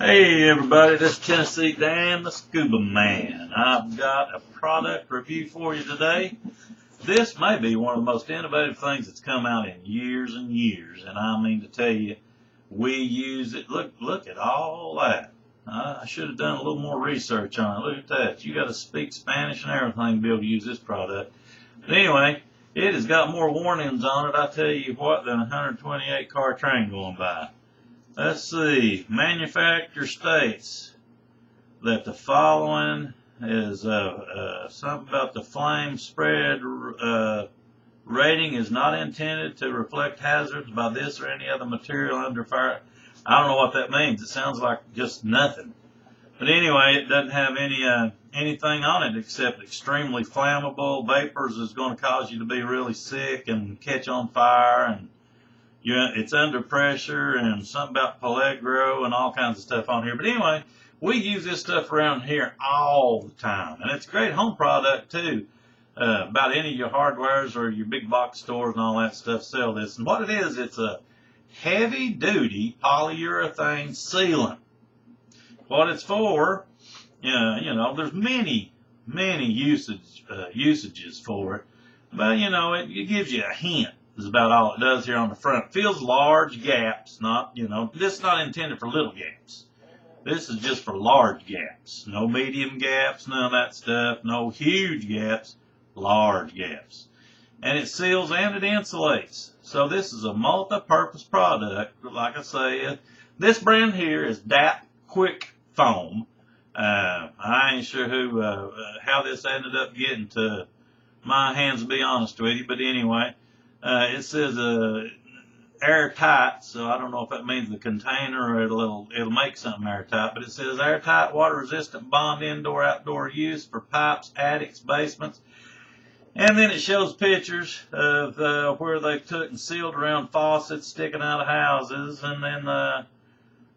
Hey everybody, this is Tennessee Dan, the Scuba Man. I've got a product review for you today. This may be one of the most innovative things that's come out in years and years, and I mean to tell you, we use it. Look at all that. I should have done a little more research on it. Look at that. You got to speak Spanish and everything to be able to use this product. But anyway, it has got more warnings on it, I tell you what, than a 128 car train going by. Let's see, manufacturer states that the following is something about the flame spread rating is not intended to reflect hazards by this or any other material under fire. I don't know what that means. It sounds like just nothing. But anyway, it doesn't have anything on it except extremely flammable. Vapors is going to cause you to be really sick and catch on fire, and it's under pressure, and something about Peligro and all kinds of stuff on here. But anyway, we use this stuff around here all the time, and it's a great home product too. About any of your hardwares or your big box stores and all that stuff sell this. And what it is, it's a heavy-duty polyurethane sealant. What it's for, there's many usages for it, but it gives you a hint. Is about all it does here on the front. Fills large gaps, this is not intended for little gaps. This is just for large gaps. No medium gaps, none of that stuff. No huge gaps, large gaps. And it seals and it insulates. So this is a multi-purpose product. Like I say, this brand here is Dap Kwik Foam. I ain't sure how this ended up getting to my hands, to be honest with you, but anyway. It says airtight, so I don't know if that means the container or it'll make something airtight, but it says airtight, water-resistant bond, indoor-outdoor use for pipes, attics, basements. And then it shows pictures of where they took and sealed around faucets sticking out of houses, and then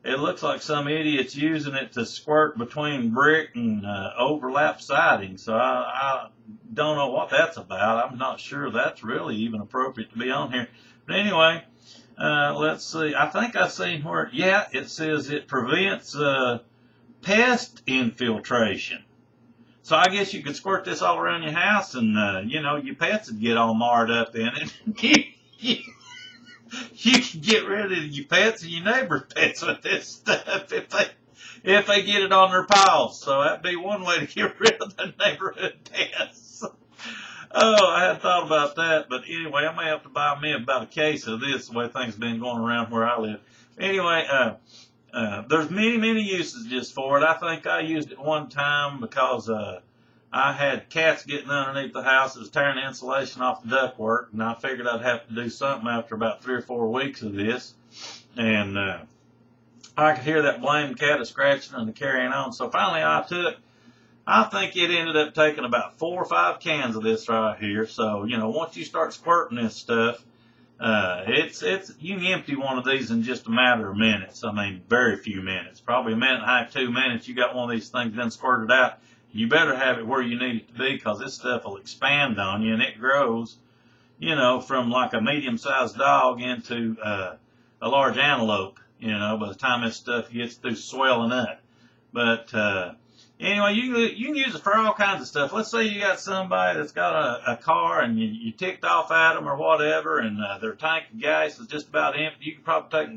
it looks like some idiot's using it to squirt between brick and overlap siding. So I don't know what that's about. I'm not sure that's really even appropriate to be on here. But anyway, let's see. I think I've seen where, it says it prevents pest infiltration. So I guess you could squirt this all around your house, and your pets would get all marred up in it. You can get rid of your pets and your neighbor's pets with this stuff if they get it on their paws. So that'd be one way to get rid of the neighborhood pests. Oh, I hadn't thought about that, but anyway, I may have to buy me about a case of this, the way things have been going around where I live. Anyway, there's many usages for it. I think I used it one time because I had cats getting underneath the house. It was tearing the insulation off the ductwork, and I figured I'd have to do something after about 3 or 4 weeks of this. And I could hear that blamed cat scratching and carrying on. So finally I think it ended up taking about 4 or 5 cans of this right here. So, once you start squirting this stuff, you can empty one of these in just a matter of minutes. I mean, very few minutes. Probably a minute and a half, 2 minutes, you got one of these things done squirted out. You better have it where you need it to be, because this stuff will expand on you, and it grows, from like a medium-sized dog into a large antelope, by the time this stuff gets through swelling up. But anyway, you can use it for all kinds of stuff. Let's say you got somebody that's got a car, and you ticked off at them or whatever, and their tank of gas is just about empty. You can probably take,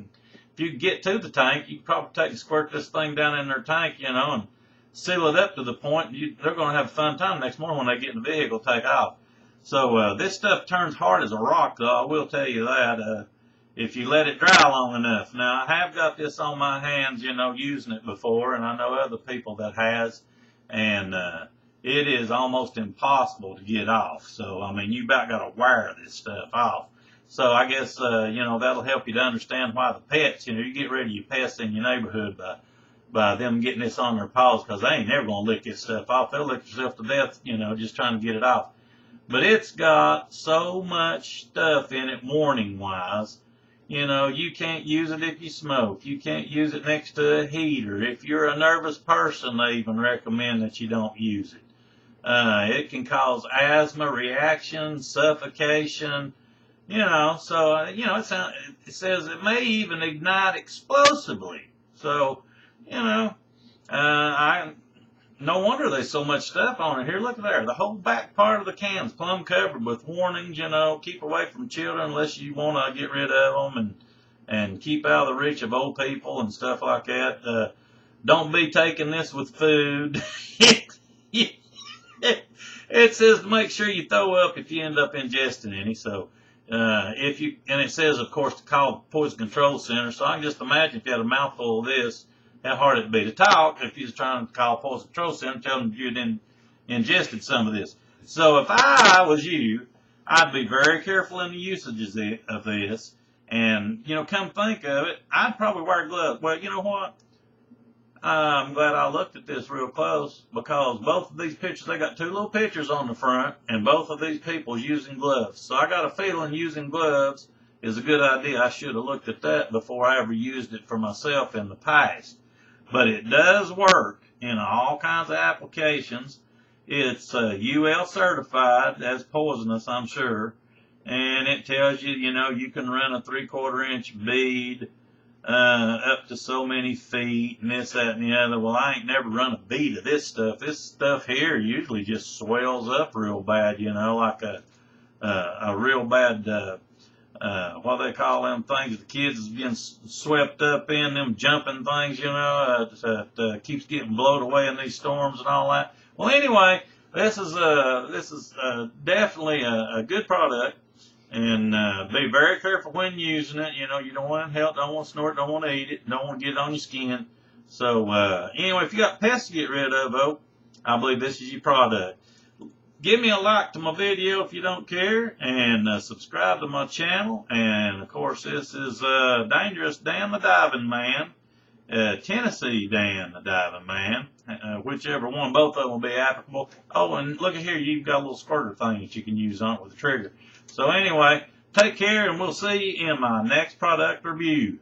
if you get to the tank, you can probably take and squirt this thing down in their tank, and seal it up to the point they're going to have a fun time next morning when they get in the vehicle, take off. So this stuff turns hard as a rock, though, I will tell you that, if you let it dry long enough. Now, I have got this on my hands, using it before, and I know other people that has, and it is almost impossible to get off. So, I mean, you about got to wire this stuff off. So I guess, that'll help you to understand why the pets, you get rid of your pests in your neighborhood by them getting this on their paws, because they ain't never going to lick this stuff off. They'll lick themselves to death, just trying to get it off. But it's got so much stuff in it warning-wise. You can't use it if you smoke. You can't use it next to a heater. If you're a nervous person, they even recommend that you don't use it. It can cause asthma reaction, suffocation, so, it says it may even ignite explosively. So, no wonder there's so much stuff on it. Here, look there. The whole back part of the can's plumb covered with warnings, keep away from children unless you want to get rid of them and keep out of the reach of old people and stuff like that. Don't be taking this with food. It says to make sure you throw up if you end up ingesting any. So, and it says, of course, to call the Poison Control Center. So I can just imagine if you had a mouthful of this, how hard it'd be to talk if you was trying to call Poison Control Center, tell them you'd ingested some of this. So if I was you, I'd be very careful in the usages of this. And, come think of it, I'd probably wear gloves. Well, you know what? I'm glad I looked at this real close because both of these pictures, they got two little pictures on the front, and both of these people using gloves. So I got a feeling using gloves is a good idea. I should have looked at that before I ever used it for myself in the past. But it does work in all kinds of applications. It's UL certified as poisonous, I'm sure. And it tells you, you can run a 3/4 inch bead up to so many feet and this, that, and the other. Well, I ain't never run a bead of this stuff. This stuff here usually just swells up real bad, like a real bad, what they call them things the kids is getting swept up in, them jumping things, that keeps getting blown away in these storms and all that. Well, anyway, this is definitely a good product. And be very careful when using it. You don't want to inhale, don't want to snort, don't want to eat it, don't want to get it on your skin. So anyway, if you got pests to get rid of, I believe this is your product. Give me a like to my video if you don't care, and subscribe to my channel. And of course, this is Dangerous Dan the Diving Man, Tennessee Dan the Diving Man, whichever one, both of them will be applicable. Oh, and look at here, you've got a little squirter thing that you can use on it with a trigger. So anyway, take care, and we'll see you in my next product review.